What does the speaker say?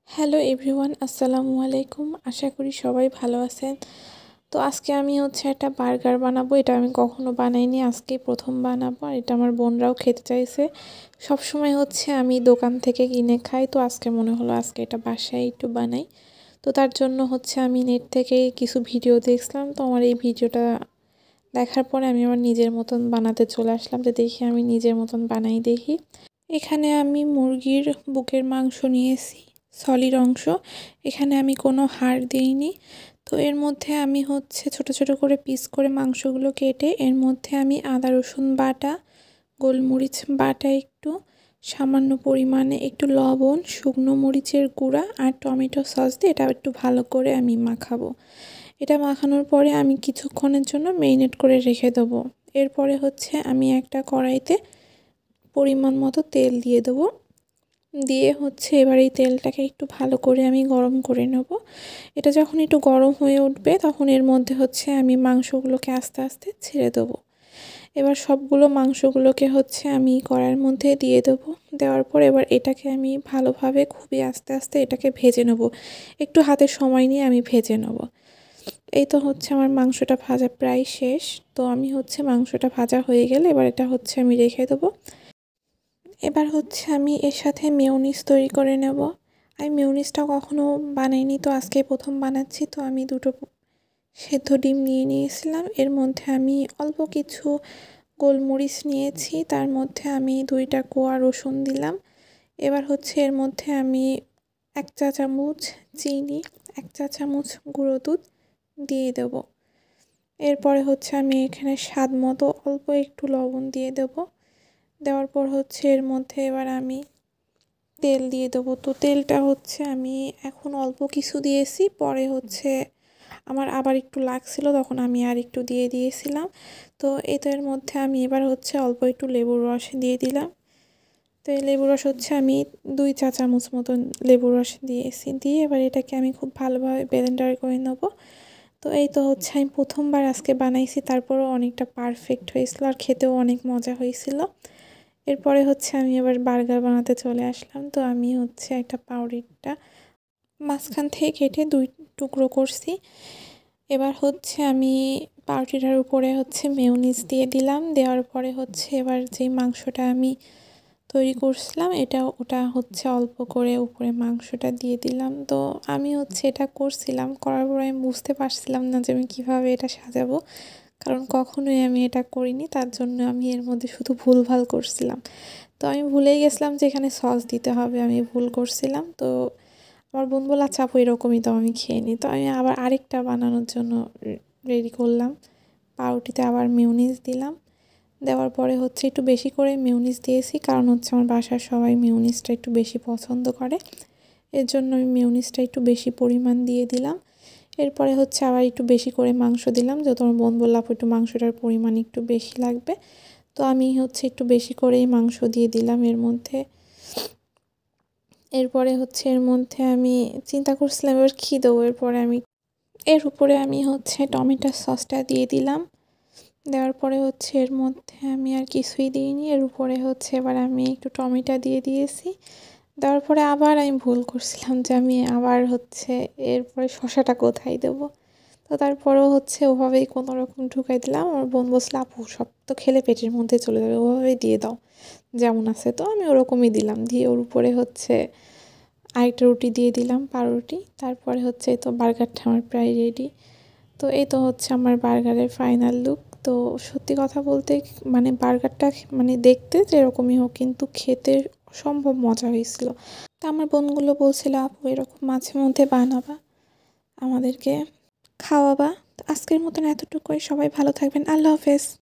Hello everyone, আসসালামু আলাইকুম। আশা করি সবাই ভালো আছেন। তো আজকে আমি একটা বার্গার বানাবো। এটা আমি কখনো বানাইনি, আজকেই প্রথম বানাবো। আর এটা আমার বোনরাও খেতে চাইছে। সবসময় আমি দোকান থেকে কিনে খাই, তো আজকে মনে হলো আজকে এটা বাসায় একটু বানাই। তো তার জন্য আমি নেট থেকে কিছু ভিডিও দেখলাম। তো আমার এই ভিডিওটা দেখার পরে আমি আমার নিজের মতন বানাতে চলে আসলাম, যে দেখি আমি নিজের মতন বানাই দেখি। এখানে আমি মুরগির বুকের মাংস নিয়েছি, সলিড অংশ। এখানে আমি কোনো হাড় দিইনি। তো এর মধ্যে আমি ছোট ছোট করে পিস করে মাংসগুলো কেটে এর মধ্যে আমি আদা রসুন বাটা, গোলমরিচ বাটা, একটু সামান্য পরিমাণে একটু লবণ, শুকনো মরিচের গুঁড়া আর টমেটো সস দিয়ে এটা একটু ভালো করে আমি মাখাবো। এটা মাখানোর পরে আমি কিছুক্ষণের জন্য মেরিনেট করে রেখে দেবো। এরপরে আমি একটা কড়াইতে পরিমাণ মতো তেল দিয়ে দেবো। দিয়ে এবার এই তেলটাকে একটু ভালো করে আমি গরম করে নেব। এটা যখন একটু গরম হয়ে উঠবে তখন এর মধ্যে আমি মাংসগুলোকে আস্তে আস্তে ছেড়ে দেবো। এবার সবগুলো মাংসগুলোকে আমি কড়াইয়ের মধ্যে দিয়ে দেবো। দেওয়ার পর এবার এটাকে আমি ভালোভাবে খুবই আস্তে আস্তে এটাকে ভেজে নেব। একটু হাতে সময় নিয়ে আমি ভেজে নেব। এই তো আমার মাংসটা ভাজা প্রায় শেষ। তো আমি মাংসটা ভাজা হয়ে গেলে এবার এটা আমি রেখে দেবো। এবার আমি এর সাথে মেয়োনিজ তৈরি করে নেব। আমি মেয়োনিজটা কখনো বানাইনি, তো আজকে প্রথম বানাচ্ছি। তো আমি দুটো সেদ্ধ ডিম নিয়ে নিয়েছিলাম। এর মধ্যে আমি অল্প কিছু গোলমরিচ নিয়েছি, তার মধ্যে আমি 2টা কোয়া রসুন দিলাম। এবার এর মধ্যে আমি 1 চা চামচ চিনি, 1 চা চামচ গুঁড়ো দুধ দিয়ে দেব। এরপরে আমি এখানে স্বাদ মতো অল্প একটু লবণ দিয়ে দেবো। দেওয়ার পর এর মধ্যে এবার আমি তেল দিয়ে দেবো। তো তেলটা আমি এখন অল্প কিছু দিয়েছি, পরে আমার আবার একটু লাগছিল, তখন আমি আর একটু দিয়ে দিয়েছিলাম। তো এর মধ্যে আমি এবার অল্প একটু লেবুর রস দিয়ে দিলাম। তো এই লেবুর রস আমি 2 চা চামচ মতন লেবুর রস দিয়েছি। দিয়ে এবার এটাকে আমি খুব ভালোভাবে ব্লেন্ডার করে নেব। তো এই তো আমি প্রথমবার আজকে বানাইছি, তারপরও অনেকটা পারফেক্ট হয়েছিল আর খেতেও অনেক মজা হয়েছিল। এরপরে আমি এবার বার্গার বানাতে চলে আসলাম। তো আমি একটা পাউরুটিটা মাঝখান থেকে কেটে 2 টুকরো করছি। এবার আমি পাউরুটিটার উপরে মেয়োনিজ দিয়ে দিলাম। দেওয়ার পরে এবার যে মাংসটা আমি তৈরি করছিলাম ওটা অল্প করে উপরে মাংসটা দিয়ে দিলাম। তো আমি এটা করছিলাম, করার পরে আমি বুঝতে পারছিলাম না যে আমি কীভাবে এটা সাজাবো, কারণ কখনোই আমি এটা করিনি। তার জন্য আমি এর মধ্যে শুধু ভুলভাল করছিলাম। তো আমি ভুলেই গেছিলাম যে এখানে সস দিতে হবে, আমি ভুল করছিলাম। তো আমার বোন বলল, আচ্ছা আপু এরকমই দাও, আমি খেয়ে নিই। তো আমি আবার আরেকটা বানানোর জন্য রেডি করলাম। পাউরুটিতে আবার মেয়োনিজ দিলাম। দেওয়ার পরে একটু বেশি করে মেয়োনিজ দিয়েছি, কারণ আমার বাসার সবাই মেয়োনিজটা একটু বেশি পছন্দ করে। এর জন্য আমি মেয়োনিজটা একটু বেশি পরিমাণ দিয়ে দিলাম। এরপরে আবার একটু বেশি করে মাংস দিলাম, যেহেতু আমার বোন বলল আপু একটু মাংসটার পরিমাণ একটু বেশি লাগবে। তো আমি একটু বেশি করেই মাংস দিয়ে দিলাম এর মধ্যে। এরপরে এর মধ্যে আমি চিন্তা করছিলাম এবার কী দেবো। এরপরে আমি এর উপরে আমি টমেটো সসটা দিয়ে দিলাম। দেওয়ার পরে এর মধ্যে আমি আর কিছুই দিইনি। এর উপরে এবার আমি একটু টমেটো দিয়ে দিয়েছি। দেওয়ার পরে আবার আমি ভুল করছিলাম যে আমি আবার এরপরে শসাটা কোথায় দেবো। তো তারপরেও ওভাবেই কোনো রকম ঢুকাই দিলাম। আমার বোন বলছিল, আপু সব তো খেলে পেটের মধ্যে চলে যাবে, ওভাবেই দিয়ে দাও যেমন আছে। তো আমি ওরকমই দিলাম। দিয়ে ওর উপরে আরেকটা রুটি দিয়ে দিলাম, পাউরুটি। তারপরে তো বার্গারটা আমার প্রায় রেডি। তো এই তো আমার বার্গারের ফাইনাল লুক। তো সত্যি কথা বলতে বার্গারটা দেখতে যেরকমই হোক, কিন্তু খেতে অসম্ভব মজা হয়েছিল। তো আমার বোনগুলো বলছিল, আপু এরকম মাঝে মধ্যে বানাবা, আমাদেরকে খাওয়াবা। তো আজকের মতন এতটুকুই। সবাই ভালো থাকবেন। আল্লাহ হাফেজ।